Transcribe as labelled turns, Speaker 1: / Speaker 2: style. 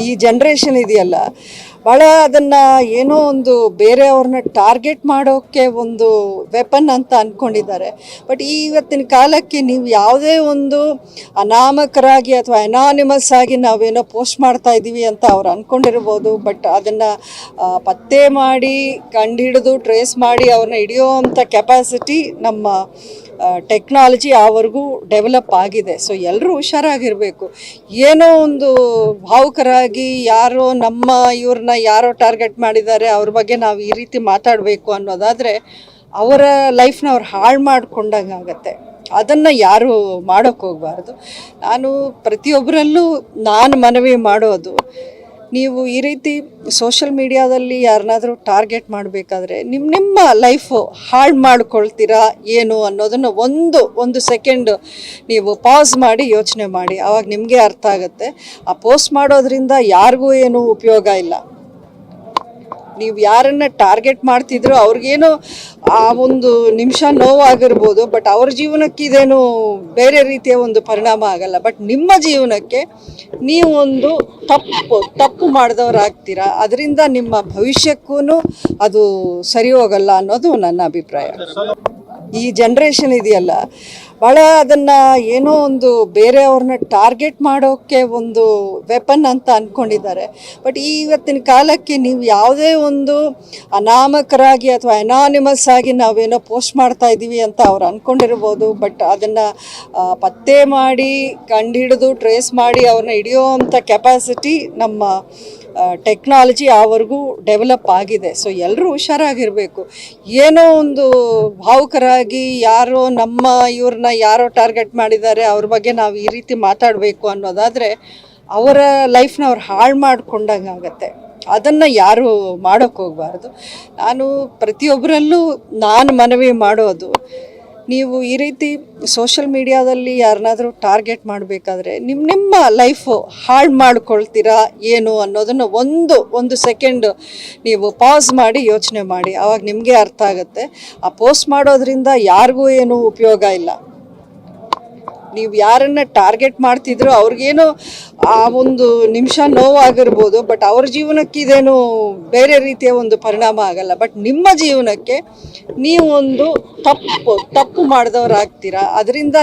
Speaker 1: ಈ ಜನ್ರೇಷನ್ ಇದೆಯಲ್ಲ, ಭಾಳ ಅದನ್ನು ಏನೋ ಒಂದು ಬೇರೆಯವ್ರನ್ನ ಟಾರ್ಗೆಟ್ ಮಾಡೋಕ್ಕೆ ಒಂದು ವೆಪನ್ ಅಂತ ಅಂದ್ಕೊಂಡಿದ್ದಾರೆ. ಬಟ್ ಇವತ್ತಿನ ಕಾಲಕ್ಕೆ ನೀವು ಯಾವುದೇ ಒಂದು ಅನಾಮಕರಾಗಿ ಅಥವಾ ಅನಾನಿಮಸ್ ಆಗಿ ನಾವೇನೋ ಪೋಸ್ಟ್ ಮಾಡ್ತಾ ಇದ್ದೀವಿ ಅಂತ ಅವ್ರು ಅಂದ್ಕೊಂಡಿರ್ಬೋದು. ಬಟ್ ಅದನ್ನು ಪತ್ತೆ ಮಾಡಿ ಕಂಡುಹಿಡಿದು ಟ್ರೇಸ್ ಮಾಡಿ ಅವ್ರನ್ನ ಹಿಡಿಯೋವಂಥ ಕೆಪಾಸಿಟಿ ನಮ್ಮ ಟೆಕ್ನಾಲಜಿ ಆವರೆಗೂ ಡೆವಲಪ್ ಆಗಿದೆ. ಸೊ ಎಲ್ಲರೂ ಹುಷಾರಾಗಿರಬೇಕು. ಏನೋ ಒಂದು ಭಾವುಕರಾಗಿ ಯಾರೋ ನಮ್ಮ ಇವ್ರನ್ನ ಯಾರೋ ಟಾರ್ಗೆಟ್ ಮಾಡಿದ್ದಾರೆ ಅವ್ರ ಬಗ್ಗೆ ನಾವು ಈ ರೀತಿ ಮಾತಾಡಬೇಕು ಅನ್ನೋದಾದರೆ ಅವರ ಲೈಫ್ನ ಅವ್ರು ಹಾಳು ಮಾಡ್ಕೊಂಡಂಗೆ ಆಗುತ್ತೆ. ಅದನ್ನು ಯಾರೂ ಮಾಡೋಕ್ಕೆ ಹೋಗಬಾರ್ದು. ನಾನು ಪ್ರತಿಯೊಬ್ಬರಲ್ಲೂ ಮನವಿ ಮಾಡೋದು, ನೀವು ಈ ರೀತಿ ಸೋಷಲ್ ಮೀಡಿಯಾದಲ್ಲಿ ಯಾರನ್ನಾದರೂ ಟಾರ್ಗೆಟ್ ಮಾಡಬೇಕಾದ್ರೆ ನಿಮ್ಮ ಲೈಫು ಹಾಳು ಮಾಡ್ಕೊಳ್ತೀರಾ ಏನು ಅನ್ನೋದನ್ನು ಒಂದು ಸೆಕೆಂಡ್ ನೀವು ಪಾಸ್ ಮಾಡಿ ಯೋಚನೆ ಮಾಡಿ. ಆವಾಗ ನಿಮಗೆ ಅರ್ಥ ಆಗುತ್ತೆ. ಆ ಪೋಸ್ಟ್ ಮಾಡೋದ್ರಿಂದ ಯಾರಿಗೂ ಏನೂ ಉಪಯೋಗ ಇಲ್ಲ. ನೀವು ಯಾರನ್ನು ಟಾರ್ಗೆಟ್ ಮಾಡ್ತಿದ್ರು ಅವ್ರಿಗೇನು ಆ ಒಂದು ನಿಮಿಷ ನೋವಾಗಿರ್ಬೋದು, ಬಟ್ ಅವ್ರ ಜೀವನಕ್ಕೆ ಇದೇನು ಬೇರೆ ರೀತಿಯ ಒಂದು ಪರಿಣಾಮ ಆಗಲ್ಲ. ಬಟ್ ನಿಮ್ಮ ಜೀವನಕ್ಕೆ ನೀವು ಒಂದು ತಪ್ಪು ಮಾಡಿದವರಾಗ್ತೀರಾ. ಅದರಿಂದ ನಿಮ್ಮ ಭವಿಷ್ಯಕ್ಕೂ ಅದು ಸರಿ ಹೋಗಲ್ಲ ಅನ್ನೋದು ನನ್ನ ಅಭಿಪ್ರಾಯ. ಈ ಜನ್ರೇಷನ್ ಇದೆಯಲ್ಲ, ಭಾಳ ಅದನ್ನು ಏನೋ ಒಂದು ಬೇರೆಯವ್ರನ್ನ ಟಾರ್ಗೆಟ್ ಮಾಡೋಕ್ಕೆ ಒಂದು ವೆಪನ್ ಅಂತ ಅಂದ್ಕೊಂಡಿದ್ದಾರೆ. ಬಟ್ ಇವತ್ತಿನ ಕಾಲಕ್ಕೆ ನೀವು ಯಾವುದೇ ಒಂದು ಅನಾಮಕರಾಗಿ ಅಥವಾ ಅನಾನಿಮಸ್ ಆಗಿ ನಾವೇನೋ ಪೋಸ್ಟ್ ಮಾಡ್ತಾ ಇದ್ದೀವಿ ಅಂತ ಅವ್ರು ಅಂದ್ಕೊಂಡಿರ್ಬೋದು. ಬಟ್ ಅದನ್ನು ಪತ್ತೆ ಮಾಡಿ ಕಂಡುಹಿಡಿದು ಟ್ರೇಸ್ ಮಾಡಿ ಅವ್ರನ್ನ ಹಿಡಿಯೋವಂಥ ಕೆಪಾಸಿಟಿ ನಮ್ಮ ಟೆಕ್ನಾಲಜಿ ಆವರೆಗೂ ಡೆವಲಪ್ ಆಗಿದೆ. ಸೊ ಎಲ್ಲರೂ ಹುಷಾರಾಗಿರಬೇಕು. ಏನೋ ಒಂದು ಭಾವುಕರಾಗಿ ಯಾರೋ ನಮ್ಮ ಇವ್ರನ್ನ ಯಾರೋ ಟಾರ್ಗೆಟ್ ಮಾಡಿದ್ದಾರೆ ಅವ್ರ ಬಗ್ಗೆ ನಾವು ಈ ರೀತಿ ಮಾತಾಡಬೇಕು ಅನ್ನೋದಾದರೆ ಅವರ ಲೈಫ್ನ ಅವ್ರು ಹಾಳು ಮಾಡ್ಕೊಂಡಂಗೆ ಆಗುತ್ತೆ. ಅದನ್ನು ಯಾರೂ ಮಾಡೋಕ್ಕೆ ಹೋಗಬಾರ್ದು. ನಾನು ಪ್ರತಿಯೊಬ್ಬರಲ್ಲೂ ಮನವಿ ಮಾಡೋದು, ನೀವು ಈ ರೀತಿ ಸೋಷಲ್ ಮೀಡಿಯಾದಲ್ಲಿ ಯಾರನ್ನಾದರೂ ಟಾರ್ಗೆಟ್ ಮಾಡಬೇಕಾದ್ರೆ ನಿಮ್ಮ ಲೈಫು ಹಾಳು ಮಾಡ್ಕೊಳ್ತೀರಾ ಏನು ಅನ್ನೋದನ್ನು ಒಂದು ಸೆಕೆಂಡ್ ನೀವು ಪಾಸ್ ಮಾಡಿ ಯೋಚನೆ ಮಾಡಿ. ಆವಾಗ ನಿಮಗೆ ಅರ್ಥ ಆಗುತ್ತೆ. ಆ ಪೋಸ್ಟ್ ಮಾಡೋದ್ರಿಂದ ಯಾರಿಗೂ ಏನೂ ಉಪಯೋಗ ಇಲ್ಲ. ನೀವು ಯಾರನ್ನು ಟಾರ್ಗೆಟ್ ಮಾಡ್ತಿದ್ರು ಅವ್ರಿಗೇನು ಆ ಒಂದು ನಿಮಿಷ ನೋವಾಗಿರ್ಬೋದು, ಬಟ್ ಅವ್ರ ಜೀವನಕ್ಕೆ ಇದೇನು ಬೇರೆ ರೀತಿಯ ಒಂದು ಪರಿಣಾಮ ಆಗಲ್ಲ. ಬಟ್ ನಿಮ್ಮ ಜೀವನಕ್ಕೆ ನೀವು ಒಂದು ತಪ್ಪು ಮಾಡಿದವರಾಗ್ತೀರಾ. ಅದರಿಂದ